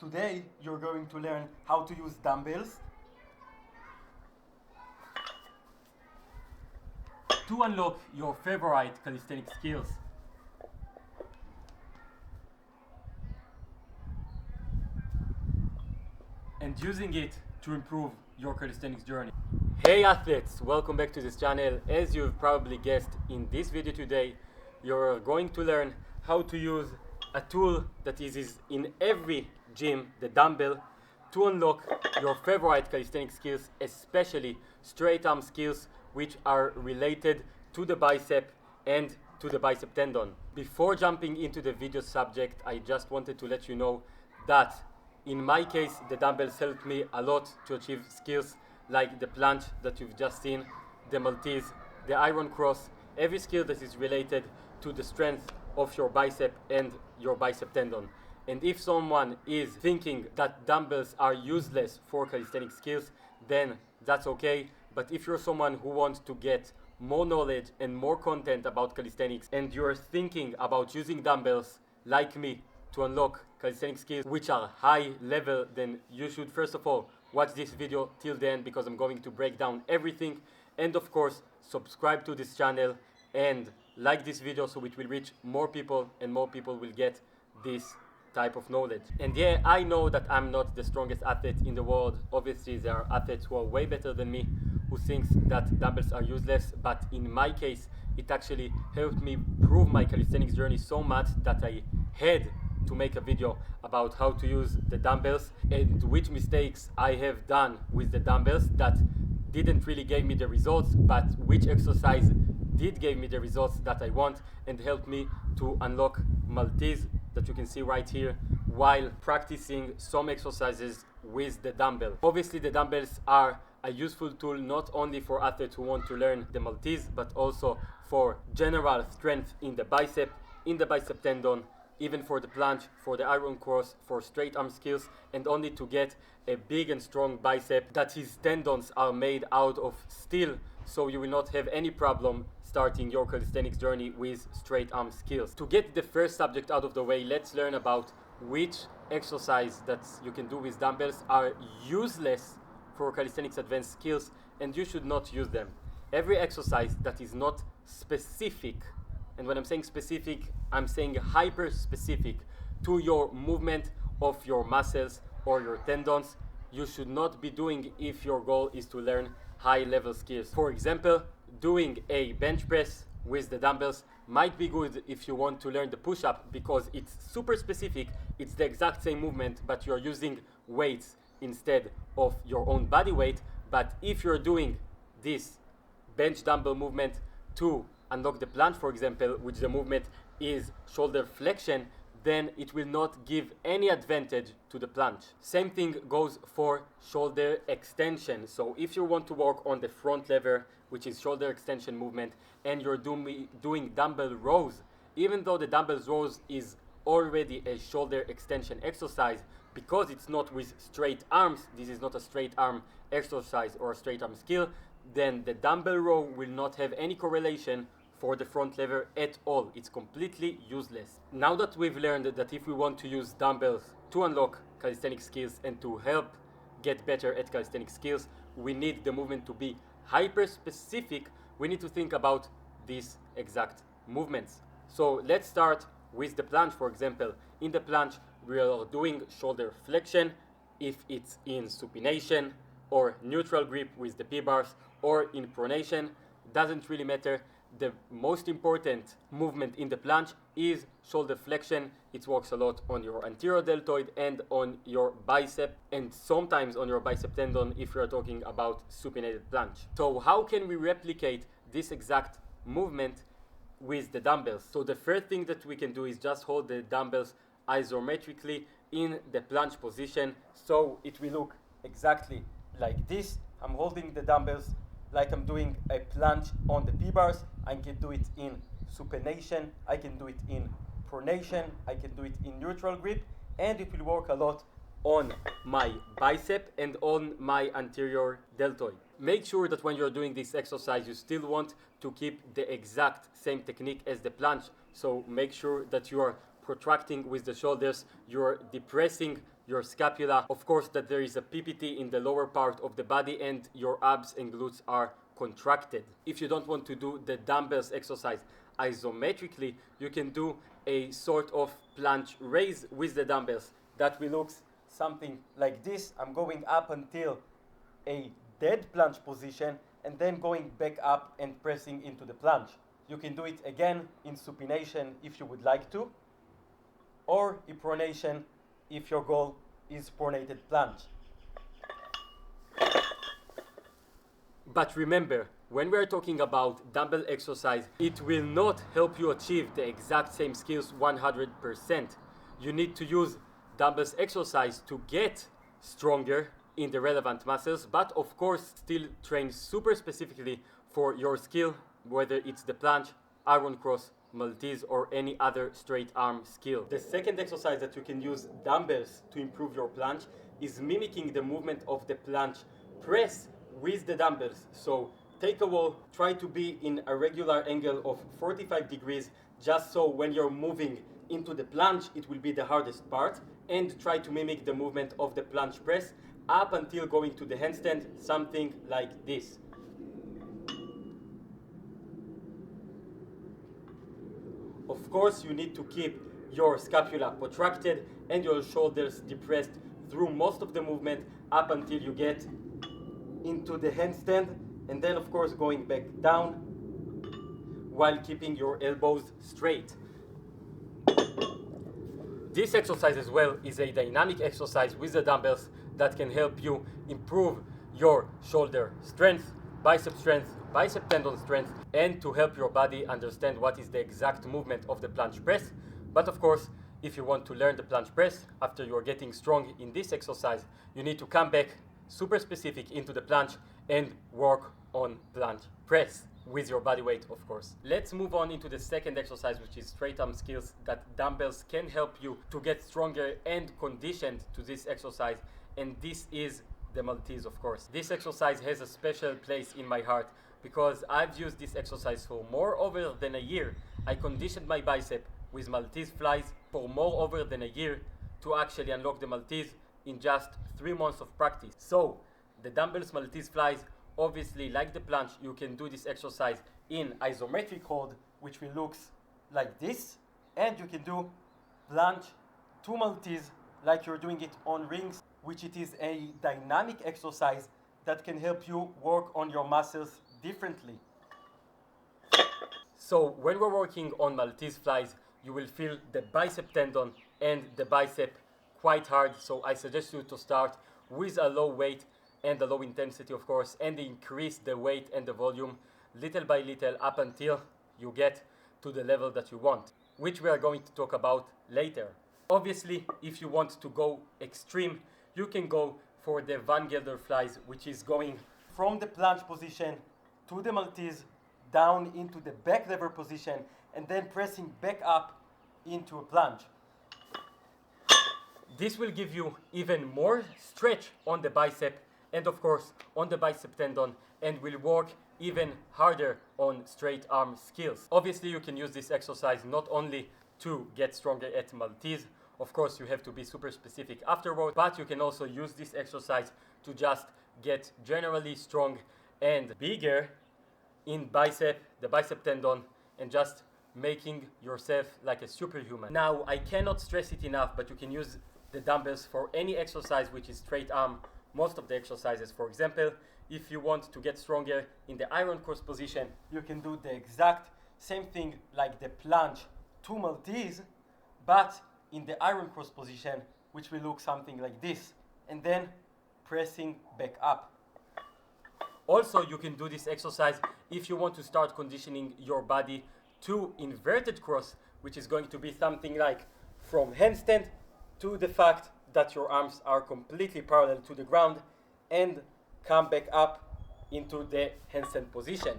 Today you're going to learn how to use dumbbells to unlock your favorite calisthenics skills. And using it to improve your calisthenics journey. Hey athletes, welcome back to this channel. As you've probably guessed, in this video today, you're going to learn how to use a tool that is in every gym, the dumbbell, to unlock your favorite calisthenics skills, especially straight arm skills, which are related to the bicep and to the bicep tendon. Before jumping into the video subject, I just wanted to let you know that in my case, the dumbbells helped me a lot to achieve skills like the planche that you've just seen, the Maltese, the iron cross, every skill that is related to the strength of your bicep and your bicep tendon. And if someone is thinking that dumbbells are useless for calisthenic skills, then that's okay. But if you're someone who wants to get more knowledge and more content about calisthenics, and you're thinking about using dumbbells like me to unlock calisthenic skills which are high level, then you should first of all watch this video till the end, because I'm going to break down everything. And of course, subscribe to this channel and like this video so it will reach more people and more people will get this type of knowledge. And yeah, I know that I'm not the strongest athlete in the world. Obviously, there are athletes who are way better than me who thinks that dumbbells are useless, but in my case, it actually helped me prove my calisthenics journey so much that I had to make a video about how to use the dumbbells and which mistakes I have done with the dumbbells that didn't really give me the results, but which exercise did give me the results that I want and helped me to unlock Maltese that you can see right here while practicing some exercises with the dumbbell. Obviously, the dumbbells are a useful tool not only for athletes who want to learn the Maltese, but also for general strength in the bicep tendon, even for the planche, for the iron cross, for straight arm skills, and only to get a big and strong bicep that his tendons are made out of steel, so you will not have any problem starting your calisthenics journey with straight arm skills. To get the first subject out of the way, let's learn about which exercise that you can do with dumbbells are useless for calisthenics advanced skills and you should not use them. Every exercise that is not specific, and when I'm saying specific, I'm saying hyper specific to your movement of your muscles or your tendons, you should not be doing if your goal is to learn high level skills. For example, doing a bench press with the dumbbells might be good if you want to learn the push-up because it's super specific, it's the exact same movement, but you're using weights instead of your own body weight. But if you're doing this bench dumbbell movement to unlock the planche, for example, which the movement is shoulder flexion, then it will not give any advantage to the planche. Same thing goes for shoulder extension. So if you want to work on the front lever, which is shoulder extension movement, and you're doing dumbbell rows, even though the dumbbell rows is already a shoulder extension exercise, because it's not with straight arms, this is not a straight arm exercise or a straight arm skill, then the dumbbell row will not have any correlation for the front lever at all. It's completely useless. Now that we've learned that if we want to use dumbbells to unlock calisthenic skills and to help get better at calisthenic skills, we need the movement to be hyper specific. We need to think about these exact movements. So let's start with the planche, for example. In the planche, we are doing shoulder flexion if it's in supination or neutral grip with the P-bars or in pronation, doesn't really matter. The most important movement in the planche is shoulder flexion. It works a lot on your anterior deltoid and on your bicep, and sometimes on your bicep tendon if you're talking about supinated planche. So how can we replicate this exact movement with the dumbbells? So the first thing that we can do is just hold the dumbbells isometrically in the planche position, so it will look exactly like this. I'm holding the dumbbells like I'm doing a planche on the P-bars. I can do it in supination, I can do it in pronation, I can do it in neutral grip, and it will work a lot on my bicep and on my anterior deltoid. Make sure that when you're doing this exercise, you still want to keep the exact same technique as the planche. So make sure that you are protracting with the shoulders, you're depressing your scapula. Of course, that there is a PPT in the lower part of the body and your abs and glutes are contracted. If you don't want to do the dumbbells exercise isometrically, you can do a sort of planche raise with the dumbbells. That will look something like this. I'm going up until a dead planche position and then going back up and pressing into the planche. You can do it again in supination if you would like to, or in pronation if your goal is pronated planche. But remember, when we are talking about dumbbell exercise, it will not help you achieve the exact same skills 100%. You need to use dumbbells exercise to get stronger in the relevant muscles, but of course still train super specifically for your skill, whether it's the planche, iron cross, Maltese, or any other straight arm skill. The second exercise that you can use dumbbells to improve your planche is mimicking the movement of the planche press with the dumbbells. So take a wall, try to be in a regular angle of 45 degrees, just so when you're moving into the planche, it will be the hardest part, and try to mimic the movement of the planche press up until going to the handstand, something like this. Of course, you need to keep your scapula protracted and your shoulders depressed through most of the movement up until you get into the handstand, and then of course going back down while keeping your elbows straight. This exercise as well is a dynamic exercise with the dumbbells that can help you improve your shoulder strength, bicep tendon strength, and to help your body understand what is the exact movement of the planche press. But of course, if you want to learn the planche press after you are getting strong in this exercise, you need to come back super specific into the planche and work on planche press with your body weight, of course. Let's move on into the second exercise, which is straight arm skills that dumbbells can help you to get stronger and conditioned to this exercise, and this is the Maltese, of course. This exercise has a special place in my heart because I've used this exercise for more over than a year. I conditioned my bicep with Maltese flies for more over than a year to actually unlock the Maltese in just 3 months of practice. So the dumbbells Maltese flies, obviously like the planche, you can do this exercise in isometric hold, which will look like this, and you can do planche to Maltese like you're doing it on rings, which it is a dynamic exercise that can help you work on your muscles differently. So when we're working on Maltese flies, you will feel the bicep tendon and the bicep quite hard, so I suggest you to start with a low weight and a low intensity, of course, and increase the weight and the volume little by little up until you get to the level that you want, which we are going to talk about later. Obviously, if you want to go extreme, you can go for the Van Gelder flies, which is going from the planche position to the Maltese, down into the back lever position, and then pressing back up into a planche. This will give you even more stretch on the bicep and of course on the bicep tendon, and will work even harder on straight arm skills. Obviously, you can use this exercise not only to get stronger at Maltese, of course you have to be super specific afterward, but you can also use this exercise to just get generally strong and bigger in the bicep tendon, and just making yourself like a superhuman. Now, I cannot stress it enough, but you can use the dumbbells for any exercise which is straight arm. Most of the exercises, for example, if you want to get stronger in the iron cross position, you can do the exact same thing like the planche to Maltese, but in the iron cross position, which will look something like this, and then pressing back up. Also, you can do this exercise if you want to start conditioning your body to inverted cross, which is going to be something like from handstand to the fact that your arms are completely parallel to the ground, and come back up into the handstand position.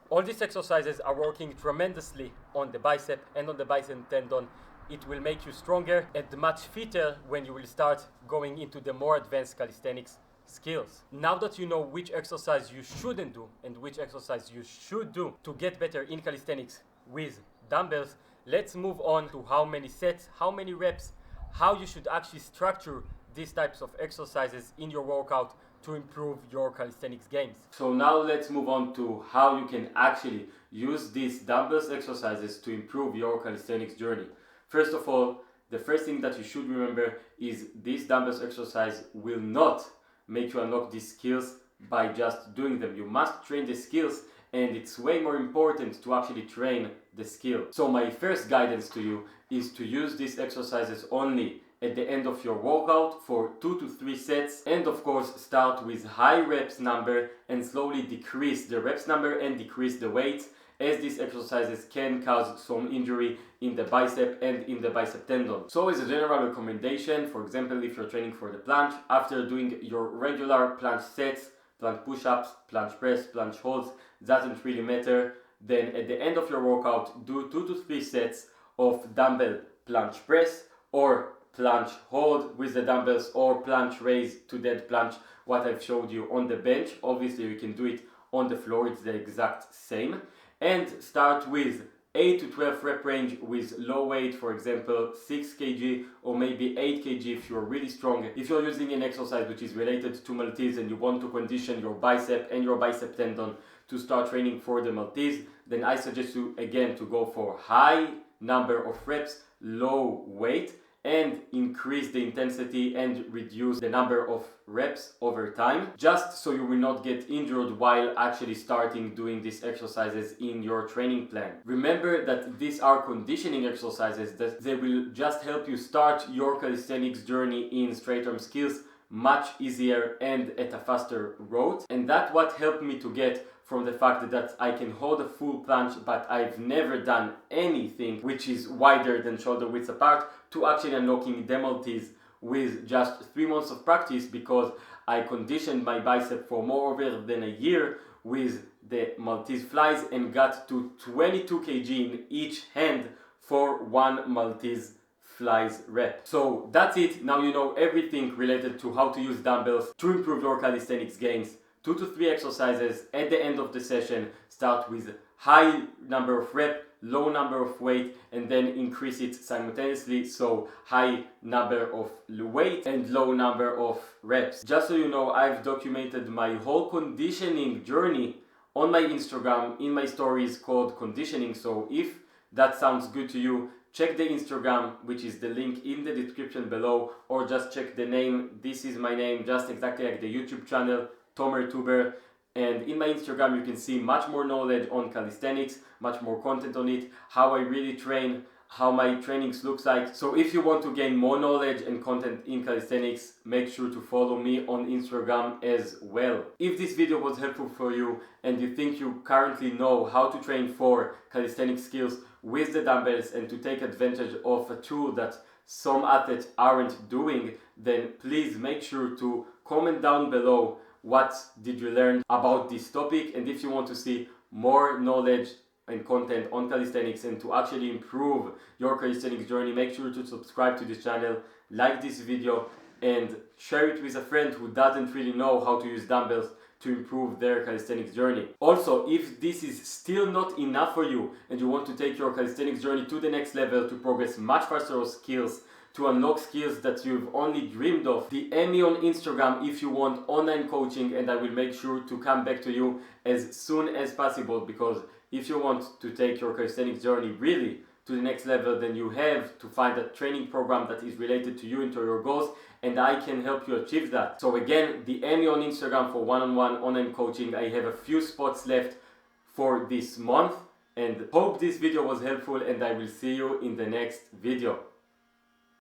All these exercises are working tremendously on the bicep and on the bicep tendon. It will make you stronger and much fitter when you will start going into the more advanced calisthenics skills. Now that you know which exercise you shouldn't do and which exercise you should do to get better in calisthenics with dumbbells, let's move on to how many sets, how many reps, how you should actually structure these types of exercises in your workout to improve your calisthenics games. So now let's move on to how you can actually use these dumbbells exercises to improve your calisthenics journey. First of all, the first thing that you should remember is this dumbbells exercise will not make you unlock these skills by just doing them. You must train the skills, and it's way more important to actually train the skill. So my first guidance to you is to use these exercises only at the end of your workout for 2 to 3 sets, and of course start with high reps number and slowly decrease the reps number and decrease the weight, as these exercises can cause some injury in the bicep and in the bicep tendon. So as a general recommendation, for example, if you're training for the planche, after doing your regular planche sets, planche push-ups, planche press, planche holds, doesn't really matter, then at the end of your workout do 2 to 3 sets of dumbbell planche press or planche hold with the dumbbells, or planche raise to dead planche, what I've showed you on the bench. Obviously you can do it on the floor, it's the exact same. And start with 8 to 12 rep range with low weight, for example 6 kg or maybe 8 kg if you're really strong. If you're using an exercise which is related to Maltese and you want to condition your bicep and your bicep tendon to start training for the Maltese, then I suggest you again to go for high number of reps, low weight, and increase the intensity and reduce the number of reps over time, just so you will not get injured while actually starting doing these exercises in your training plan. Remember that these are conditioning exercises, that they will just help you start your calisthenics journey in straight arm skills much easier and at a faster route. And that's what helped me to get from the fact that I can hold a full planche, but I've never done anything which is wider than shoulder width apart, to actually unlocking the Maltese with just 3 months of practice, because I conditioned my bicep for more than a year with the Maltese flies and got to 22 kg in each hand for 1 Maltese flies rep. So that's it. Now you know everything related to how to use dumbbells to improve your calisthenics gains. 2 to 3 exercises at the end of the session. Start with high number of reps, low number of weight, and then increase it simultaneously, so high number of weight and low number of reps. Just so you know, I've documented my whole conditioning journey on my Instagram in my stories called conditioning. So if that sounds good to you, check the Instagram, which is the link in the description below, or just check the name. This is my name, just exactly like the YouTube channel, Tomer Tuber. And in my Instagram you can see much more knowledge on calisthenics, much more content on it, how I really train, how my trainings looks like. So if you want to gain more knowledge and content in calisthenics, make sure to follow me on Instagram as well. If this video was helpful for you and you think you currently know how to train for calisthenic skills with the dumbbells and to take advantage of a tool that some athletes aren't doing, then please make sure to comment down below what did you learn about this topic. And if you want to see more knowledge and content on calisthenics and to actually improve your calisthenics journey, make sure to subscribe to this channel, like this video, and share it with a friend who doesn't really know how to use dumbbells to improve their calisthenics journey. Also, if this is still not enough for you and you want to take your calisthenics journey to the next level, to progress much faster on skills, to unlock skills that you've only dreamed of, DM me on Instagram if you want online coaching, and I will make sure to come back to you as soon as possible, because if you want to take your calisthenics journey really to the next level, then you have to find a training program that is related to you and to your goals, and I can help you achieve that. So again, DM me on Instagram for one-on-one online coaching. I have a few spots left for this month, and hope this video was helpful, and I will see you in the next video.